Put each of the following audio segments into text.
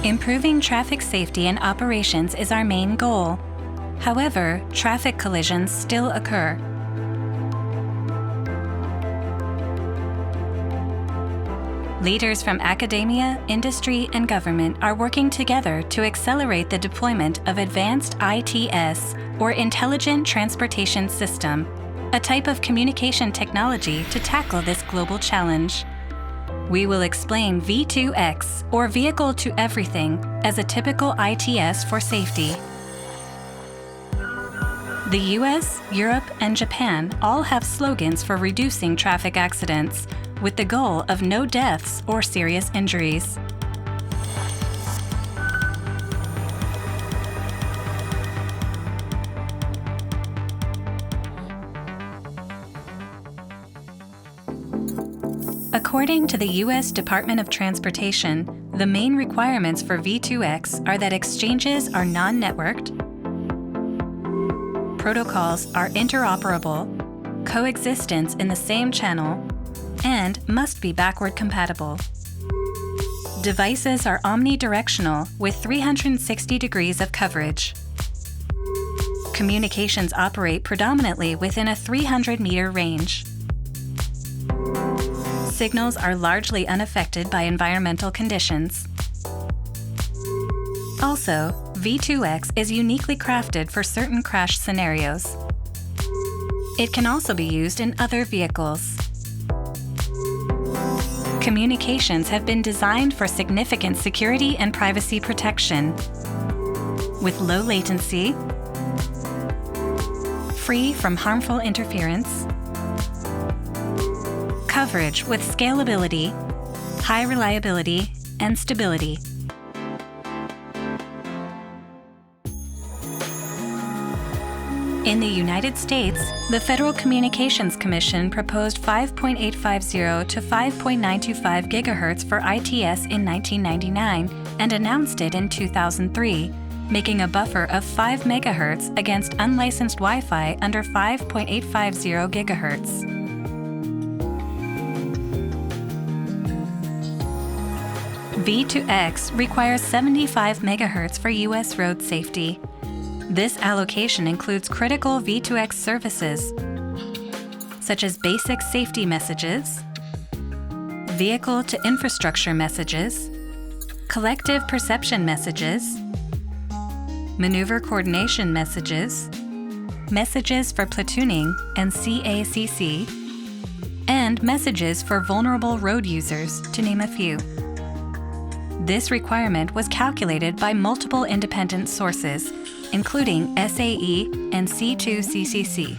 Improving traffic safety and operations is our main goal. However, traffic collisions still occur. Leaders from academia, industry, and government are working together to accelerate the deployment of advanced ITS, or Intelligent Transportation System, a type of communication technology to tackle this global challenge. We will explain V2X, or Vehicle to Everything, as a typical ITS for safety. The US, Europe, and Japan all have slogans for reducing traffic accidents, with the goal of no deaths or serious injuries. According to the U.S. Department of Transportation, the main requirements for V2X are that exchanges are non-networked, protocols are interoperable, coexistence in the same channel, and must be backward compatible. Devices are omnidirectional with 360 degrees of coverage. Communications operate predominantly within a 300-meter range. Signals are largely unaffected by environmental conditions. Also, V2X is uniquely crafted for certain crash scenarios. It can also be used in other vehicles. Communications have been designed for significant security and privacy protection, with low latency, free from harmful interference, coverage with scalability, high reliability, and stability. In the United States, the Federal Communications Commission proposed 5.850 to 5.925 GHz for ITS in 1999 and announced it in 2003, making a buffer of 5 MHz against unlicensed Wi-Fi under 5.850 GHz. V2X requires 75 MHz for U.S. road safety. This allocation includes critical V2X services, such as basic safety messages, vehicle-to-infrastructure messages, collective perception messages, maneuver coordination messages, messages for platooning and CACC, and messages for vulnerable road users, to name a few. This requirement was calculated by multiple independent sources, including SAE and C2CCC.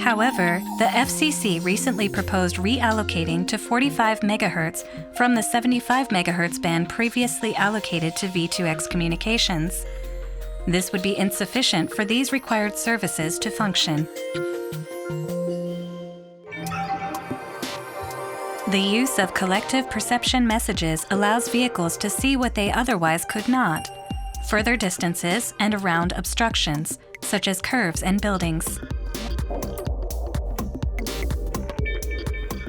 However, the FCC recently proposed reallocating to 45 MHz from the 75 MHz band previously allocated to V2X communications. This would be insufficient for these required services to function. The use of collective perception messages allows vehicles to see what they otherwise could not: further distances and around obstructions, such as curves and buildings.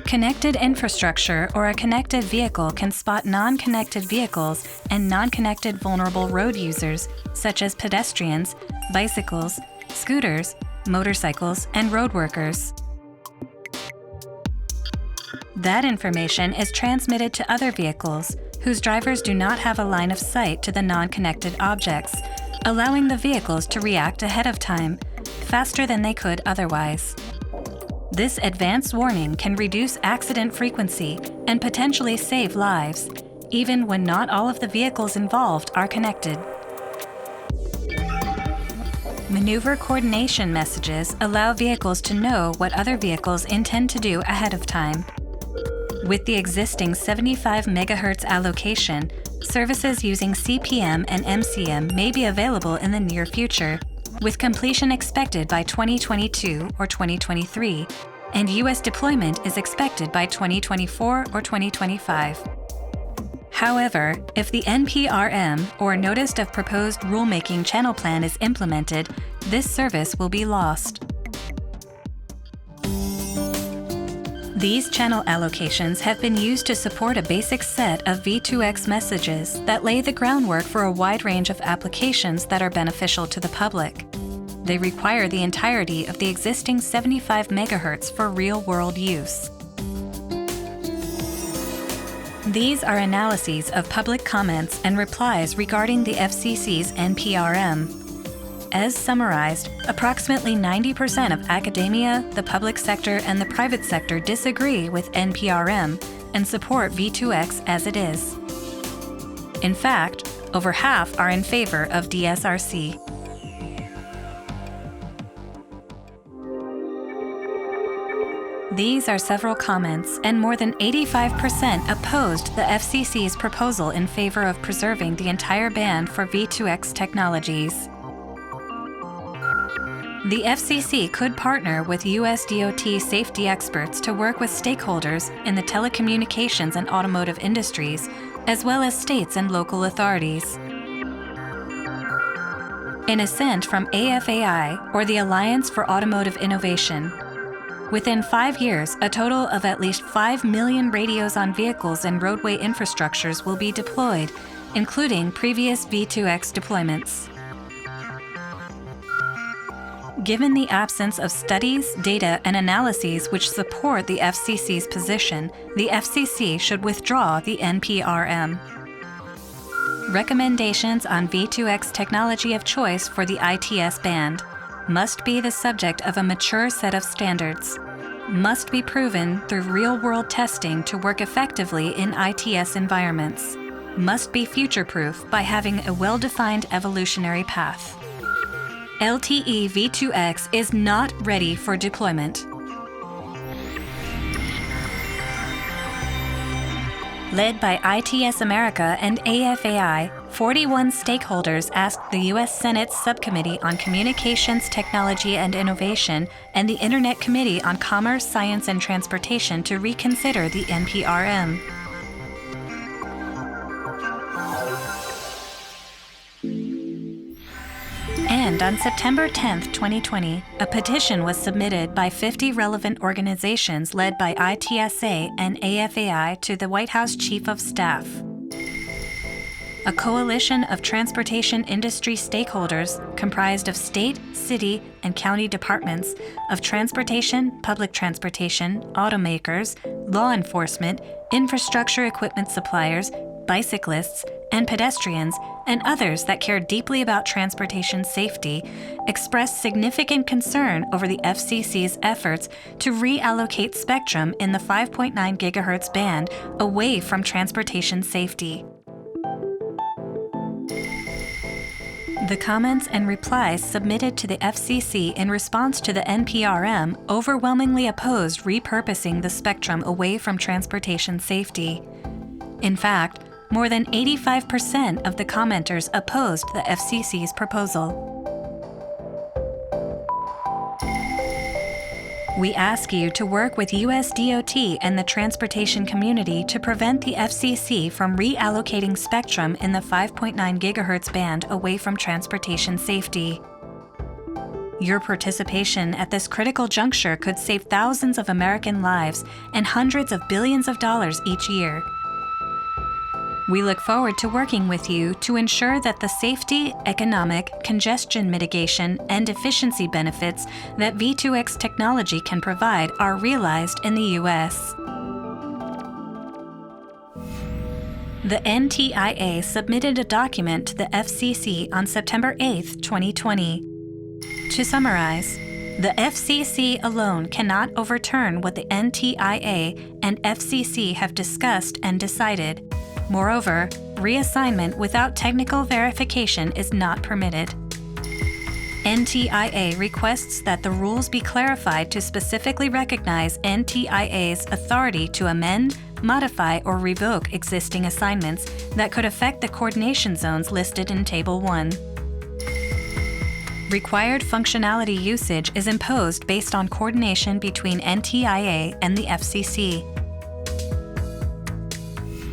Connected infrastructure or a connected vehicle can spot non-connected vehicles and non-connected vulnerable road users, such as pedestrians, bicycles, scooters, motorcycles, and road workers. That information is transmitted to other vehicles, whose drivers do not have a line of sight to the non-connected objects, allowing the vehicles to react ahead of time, faster than they could otherwise. This advanced warning can reduce accident frequency and potentially save lives, even when not all of the vehicles involved are connected. Maneuver coordination messages allow vehicles to know what other vehicles intend to do ahead of time. With the existing 75 MHz allocation, services using CPM and MCM may be available in the near future, with completion expected by 2022 or 2023, and U.S. deployment is expected by 2024 or 2025. However, if the NPRM, or Notice of Proposed Rulemaking Channel Plan, is implemented, this service will be lost. These channel allocations have been used to support a basic set of V2X messages that lay the groundwork for a wide range of applications that are beneficial to the public. They require the entirety of the existing 75 MHz for real-world use. These are analyses of public comments and replies regarding the FCC's NPRM. As summarized, approximately 90% of academia, the public sector, and the private sector disagree with NPRM and support V2X as it is. In fact, over half are in favor of DSRC. These are several comments, and more than 85% opposed the FCC's proposal in favor of preserving the entire band for V2X technologies. The FCC could partner with US DOT safety experts to work with stakeholders in the telecommunications and automotive industries, as well as states and local authorities. In assent from AFAI, or the Alliance for Automotive Innovation, within 5 years, a total of at least 5 million radios on vehicles and roadway infrastructures will be deployed, including previous V2X deployments. Given the absence of studies, data, and analyses which support the FCC's position, the FCC should withdraw the NPRM. Recommendations on V2X technology of choice for the ITS band must be the subject of a mature set of standards, must be proven through real-world testing to work effectively in ITS environments, must be future-proof by having a well-defined evolutionary path. LTE V2X is not ready for deployment. Led by ITS America and AFAI, 41 stakeholders asked the U.S. Senate's Subcommittee on Communications, Technology and Innovation and the Internet Committee on Commerce, Science and Transportation to reconsider the NPRM. And on September 10, 2020, a petition was submitted by 50 relevant organizations led by ITSA and AFAI to the White House Chief of Staff. A coalition of transportation industry stakeholders comprised of state, city, and county departments of transportation, public transportation, automakers, law enforcement, infrastructure equipment suppliers, bicyclists, and pedestrians, and others that care deeply about transportation safety, expressed significant concern over the FCC's efforts to reallocate spectrum in the 5.9 GHz band away from transportation safety. The comments and replies submitted to the FCC in response to the NPRM overwhelmingly opposed repurposing the spectrum away from transportation safety. In fact, more than 85% of the commenters opposed the FCC's proposal. We ask you to work with US DOT and the transportation community to prevent the FCC from reallocating spectrum in the 5.9 GHz band away from transportation safety. Your participation at this critical juncture could save thousands of American lives and hundreds of billions of dollars each year. We look forward to working with you to ensure that the safety, economic, congestion mitigation, and efficiency benefits that V2X technology can provide are realized in the U.S. The NTIA submitted a document to the FCC on September 8, 2020. To summarize, the FCC alone cannot overturn what the NTIA and FCC have discussed and decided. Moreover, reassignment without technical verification is not permitted. NTIA requests that the rules be clarified to specifically recognize NTIA's authority to amend, modify, or revoke existing assignments that could affect the coordination zones listed in Table 1. Required functionality usage is imposed based on coordination between NTIA and the FCC.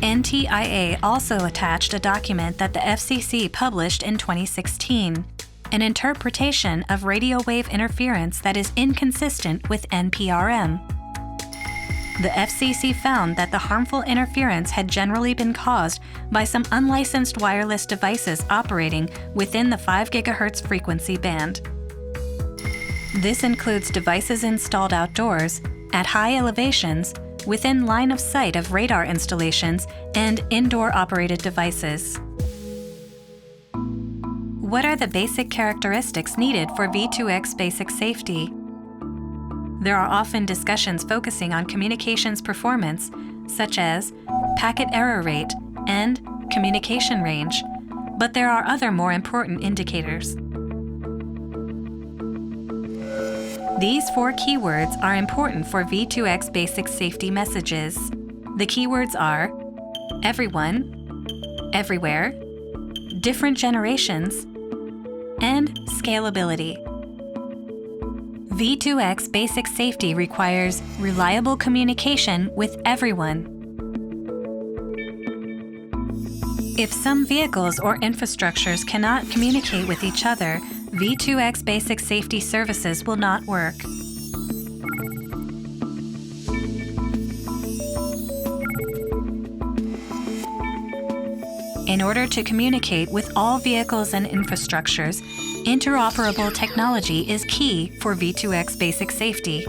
NTIA also attached a document that the FCC published in 2016, an interpretation of radio wave interference that is inconsistent with NPRM. The FCC found that the harmful interference had generally been caused by some unlicensed wireless devices operating within the 5 GHz frequency band. This includes devices installed outdoors, at high elevations, within line of sight of radar installations, and indoor-operated devices. What are the basic characteristics needed for V2X basic safety? There are often discussions focusing on communications performance, such as packet error rate and communication range, but there are other more important indicators. These 4 keywords are important for V2X basic safety messages. The keywords are everyone, everywhere, different generations, and scalability. V2X basic safety requires reliable communication with everyone. If some vehicles or infrastructures cannot communicate with each other, V2X basic safety services will not work. In order to communicate with all vehicles and infrastructures, interoperable technology is key for V2X basic safety.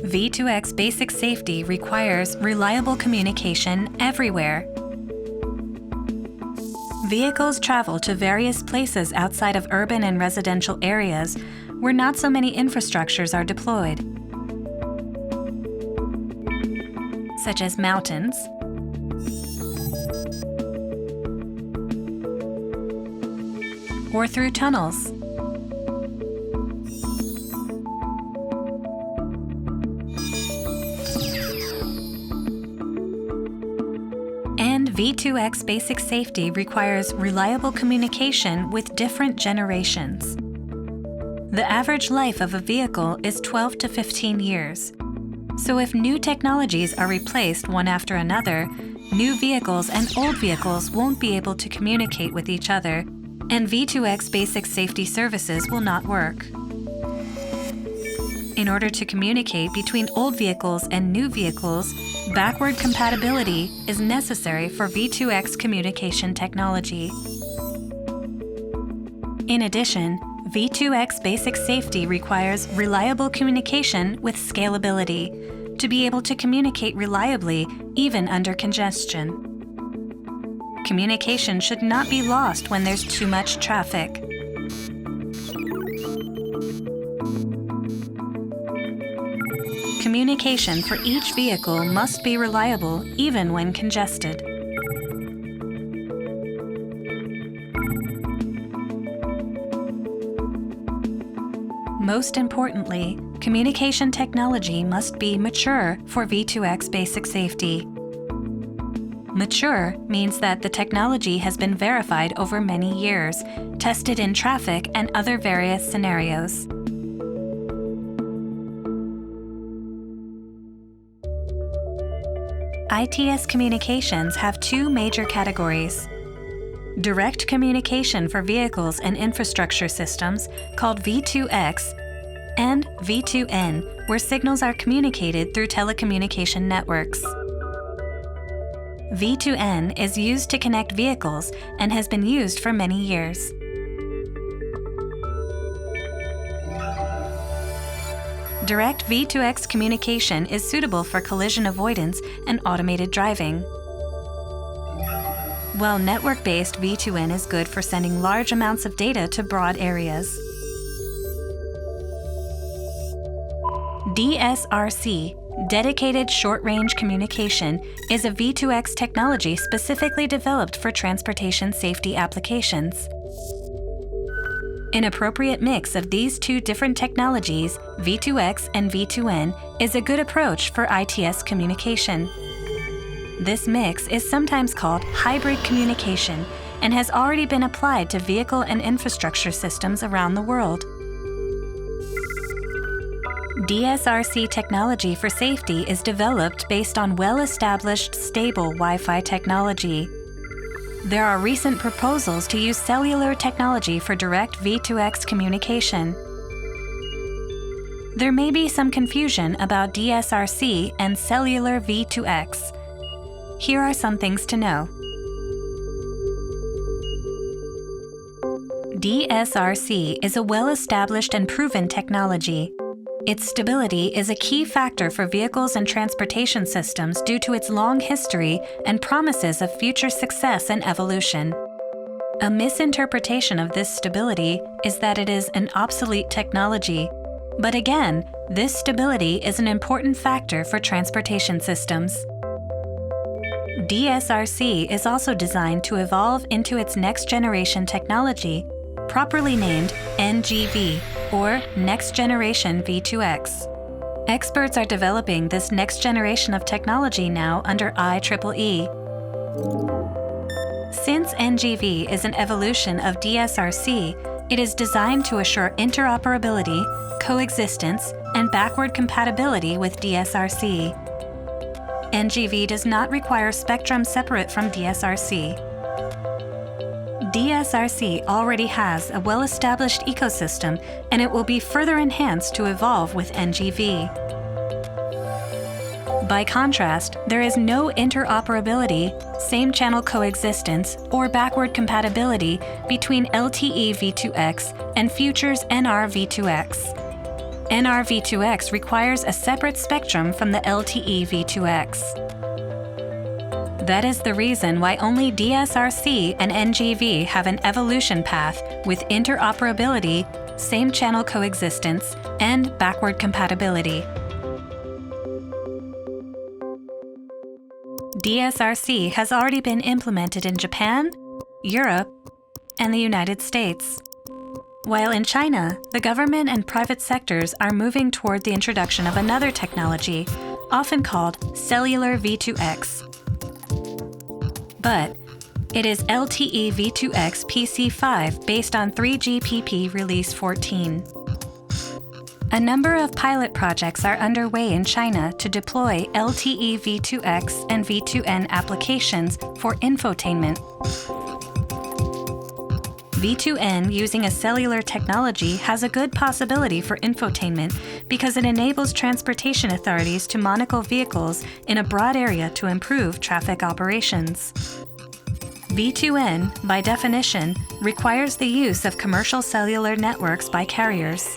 V2X basic safety requires reliable communication everywhere. Vehicles travel to various places outside of urban and residential areas where not so many infrastructures are deployed, such as mountains, or through tunnels. And V2X basic safety requires reliable communication with different generations. The average life of a vehicle is 12 to 15 years. So if new technologies are replaced one after another, new vehicles and old vehicles won't be able to communicate with each other, and V2X basic safety services will not work. In order to communicate between old vehicles and new vehicles, backward compatibility is necessary for V2X communication technology. In addition, V2X basic safety requires reliable communication with scalability to be able to communicate reliably even under congestion. Communication should not be lost when there's too much traffic. Communication for each vehicle must be reliable even when congested. Most importantly, communication technology must be mature for V2X basic safety. Mature means that the technology has been verified over many years, tested in traffic and other various scenarios. ITS communications have 2 major categories. Direct communication for vehicles and infrastructure systems, called V2X, and V2N, where signals are communicated through telecommunication networks. V2N is used to connect vehicles and has been used for many years. Direct V2X communication is suitable for collision avoidance and automated driving, while network-based V2N is good for sending large amounts of data to broad areas. DSRC, Dedicated Short-Range Communication, is a V2X technology specifically developed for transportation safety applications. An appropriate mix of these 2 different technologies, V2X and V2N, is a good approach for ITS communication. This mix is sometimes called hybrid communication and has already been applied to vehicle and infrastructure systems around the world. DSRC technology for safety is developed based on well-established, stable Wi-Fi technology. There are recent proposals to use cellular technology for direct V2X communication. There may be some confusion about DSRC and cellular V2X. Here are some things to know. DSRC is a well-established and proven technology. Its stability is a key factor for vehicles and transportation systems due to its long history and promises of future success and evolution. A misinterpretation of this stability is that it is an obsolete technology. But again, this stability is an important factor for transportation systems. DSRC is also designed to evolve into its next-generation technology, properly named NGV, or Next Generation V2X. Experts are developing this next generation of technology now under IEEE. Since NGV is an evolution of DSRC, it is designed to assure interoperability, coexistence, and backward compatibility with DSRC. NGV does not require spectrum separate from DSRC. DSRC already has a well-established ecosystem, and it will be further enhanced to evolve with NGV. By contrast, there is no interoperability, same-channel coexistence, or backward compatibility between LTE V2X and Future's NR V2X. NR V2X requires a separate spectrum from the LTE V2X. That is the reason why only DSRC and NGV have an evolution path with interoperability, same-channel coexistence, and backward compatibility. DSRC has already been implemented in Japan, Europe, and the United States. While in China, the government and private sectors are moving toward the introduction of another technology, often called cellular V2X. But it is LTE V2X PC5 based on 3GPP Release 14. A number of pilot projects are underway in China to deploy LTE V2X and V2N applications for infotainment. V2N using a cellular technology has a good possibility for infotainment because it enables transportation authorities to monocle vehicles in a broad area to improve traffic operations. V2N, by definition, requires the use of commercial cellular networks by carriers.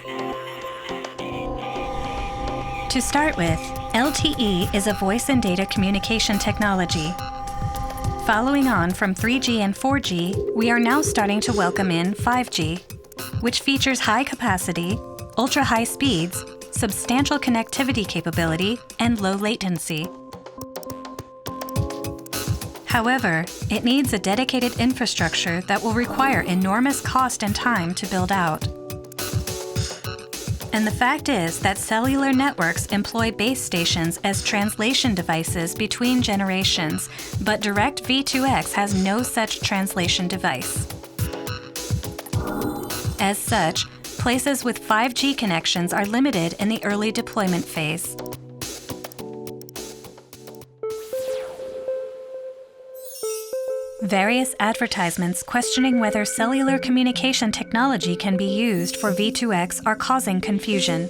To start with, LTE is a voice and data communication technology. Following on from 3G and 4G, we are now starting to welcome in 5G, which features high capacity, ultra-high speeds, substantial connectivity capability, and low latency. However, it needs a dedicated infrastructure that will require enormous cost and time to build out. And the fact is that cellular networks employ base stations as translation devices between generations, but direct V2X has no such translation device. As such, places with 5G connections are limited in the early deployment phase. Various advertisements questioning whether cellular communication technology can be used for V2X are causing confusion.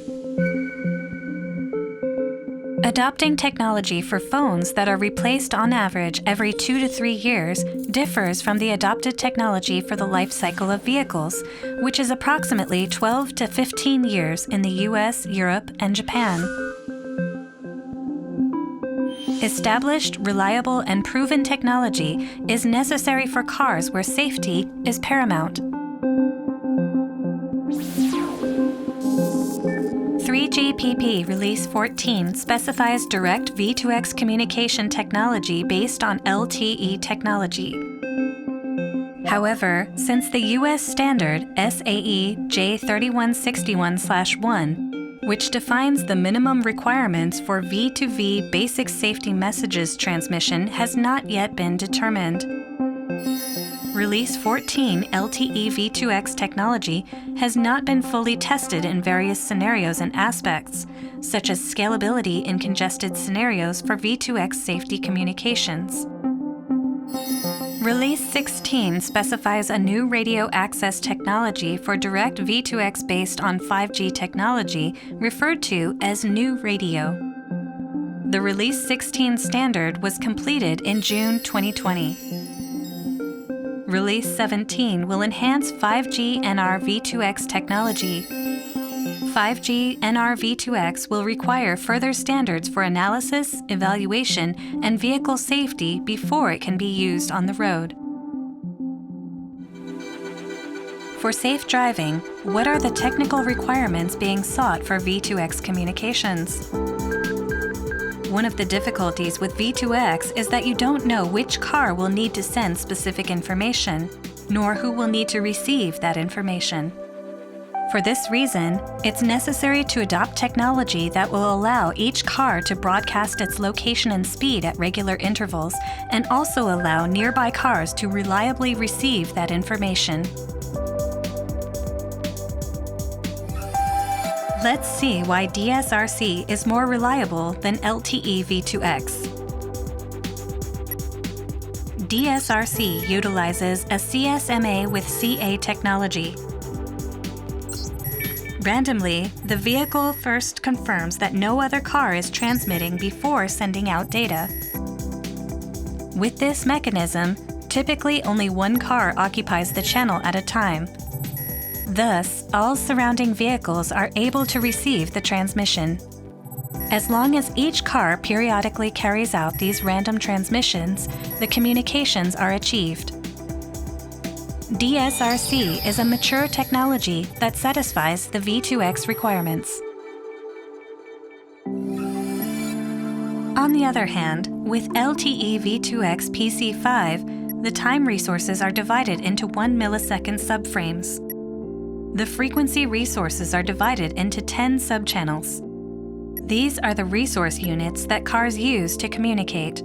Adopting technology for phones that are replaced on average every 2 to 3 years differs from the adopted technology for the life cycle of vehicles, which is approximately 12 to 15 years in the US, Europe, and Japan. Established, reliable, and proven technology is necessary for cars where safety is paramount. 3GPP Release 14 specifies direct V2X communication technology based on LTE technology. However, since the US standard SAE J3161/1, which defines the minimum requirements for V2V basic safety messages transmission, has not yet been determined. Release 14 LTE V2X technology has not been fully tested in various scenarios and aspects, such as scalability in congested scenarios for V2X safety communications. Release 16 specifies a new radio access technology for direct V2X based on 5G technology, referred to as New Radio. The Release 16 standard was completed in June 2020. Release 17 will enhance 5G NR V2X technology. 5G NR V2X will require further standards for analysis, evaluation, and vehicle safety before it can be used on the road. For safe driving, what are the technical requirements being sought for V2X communications? One of the difficulties with V2X is that you don't know which car will need to send specific information, nor who will need to receive that information. For this reason, it's necessary to adopt technology that will allow each car to broadcast its location and speed at regular intervals, and also allow nearby cars to reliably receive that information. Let's see why DSRC is more reliable than LTE V2X. DSRC utilizes a CSMA with CA technology. Randomly, the vehicle first confirms that no other car is transmitting before sending out data. With this mechanism, typically only one car occupies the channel at a time. Thus, all surrounding vehicles are able to receive the transmission. As long as each car periodically carries out these random transmissions, the communications are achieved. DSRC is a mature technology that satisfies the V2X requirements. On the other hand, with LTE V2X PC5, the time resources are divided into 1 millisecond subframes. The frequency resources are divided into 10 subchannels. These are the resource units that cars use to communicate.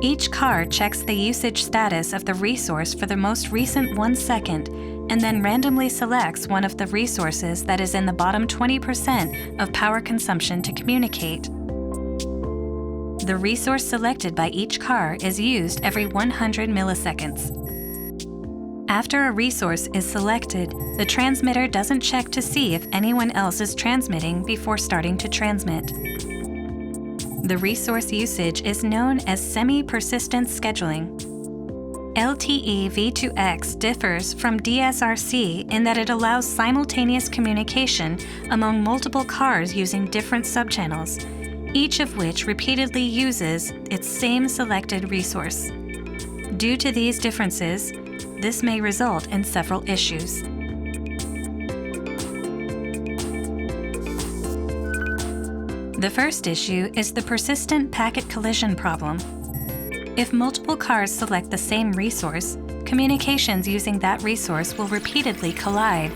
Each car checks the usage status of the resource for the most recent 1 second and then randomly selects one of the resources that is in the bottom 20% of power consumption to communicate. The resource selected by each car is used every 100 milliseconds. After a resource is selected, the transmitter doesn't check to see if anyone else is transmitting before starting to transmit. The resource usage is known as semi-persistent scheduling. LTE V2X differs from DSRC in that it allows simultaneous communication among multiple cars using different subchannels, each of which repeatedly uses its same selected resource. Due to these differences, this may result in several issues. The first issue is the persistent packet collision problem. If multiple cars select the same resource, communications using that resource will repeatedly collide.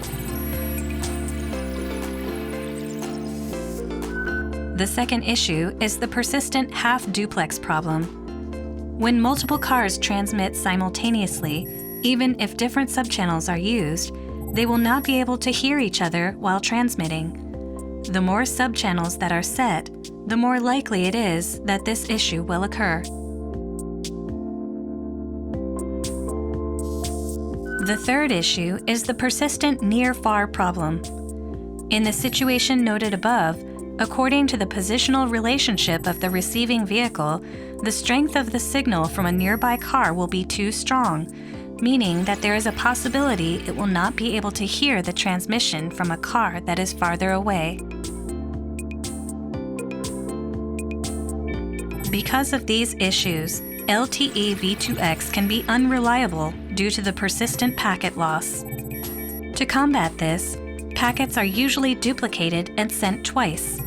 The second issue is the persistent half-duplex problem. When multiple cars transmit simultaneously, even if different subchannels are used, they will not be able to hear each other while transmitting. The more subchannels that are set, the more likely it is that this issue will occur. The third issue is the persistent near-far problem. In the situation noted above, according to the positional relationship of the receiving vehicle, the strength of the signal from a nearby car will be too strong, meaning that there is a possibility it will not be able to hear the transmission from a car that is farther away. Because of these issues, LTE V2X can be unreliable due to the persistent packet loss. To combat this, packets are usually duplicated and sent twice.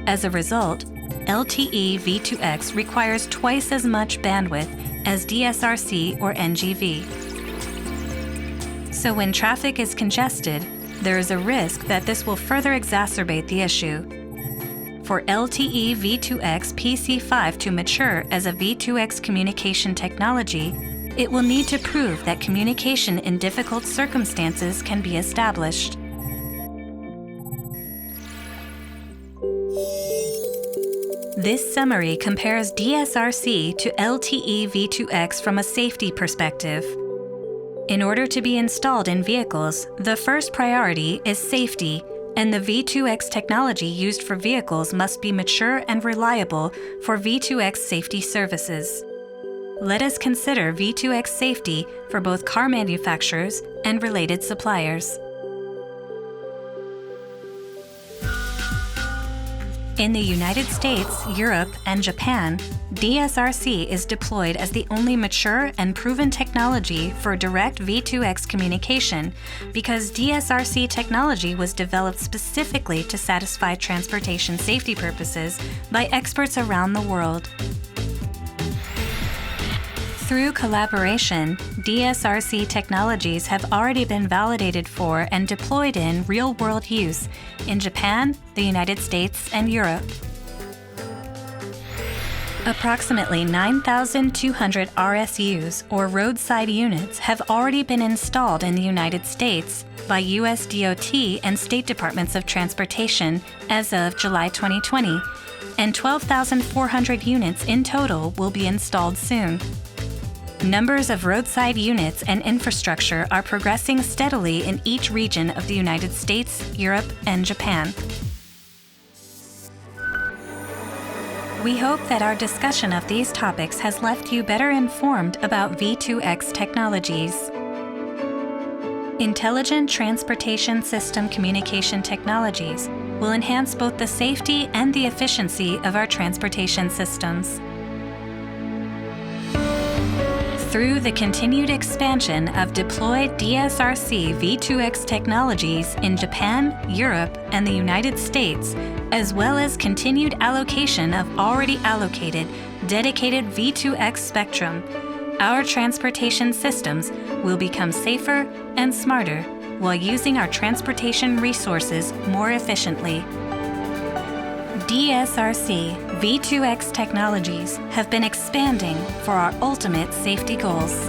As a result, LTE V2X requires twice as much bandwidth as DSRC or NGV. So when traffic is congested, there is a risk that this will further exacerbate the issue. For LTE V2X PC5 to mature as a V2X communication technology, it will need to prove that communication in difficult circumstances can be established. This summary compares DSRC to LTE V2X from a safety perspective. In order to be installed in vehicles, the first priority is safety, and the V2X technology used for vehicles must be mature and reliable for V2X safety services. Let us consider V2X safety for both car manufacturers and related suppliers. In the United States, Europe, and Japan, DSRC is deployed as the only mature and proven technology for direct V2X communication because DSRC technology was developed specifically to satisfy transportation safety purposes by experts around the world. Through collaboration, DSRC technologies have already been validated for and deployed in real-world use in Japan, the United States, and Europe. Approximately 9,200 RSUs, or roadside units, have already been installed in the United States by U.S. DOT and State Departments of Transportation as of July 2020, and 12,400 units in total will be installed soon. Numbers of roadside units and infrastructure are progressing steadily in each region of the United States, Europe, and Japan. We hope that our discussion of these topics has left you better informed about V2X technologies. Intelligent Transportation System Communication Technologies will enhance both the safety and the efficiency of our transportation systems. Through the continued expansion of deployed DSRC V2X technologies in Japan, Europe, and the United States, as well as continued allocation of already allocated dedicated V2X spectrum, our transportation systems will become safer and smarter while using our transportation resources more efficiently. DSRC V2X technologies have been expanding for our ultimate safety goals.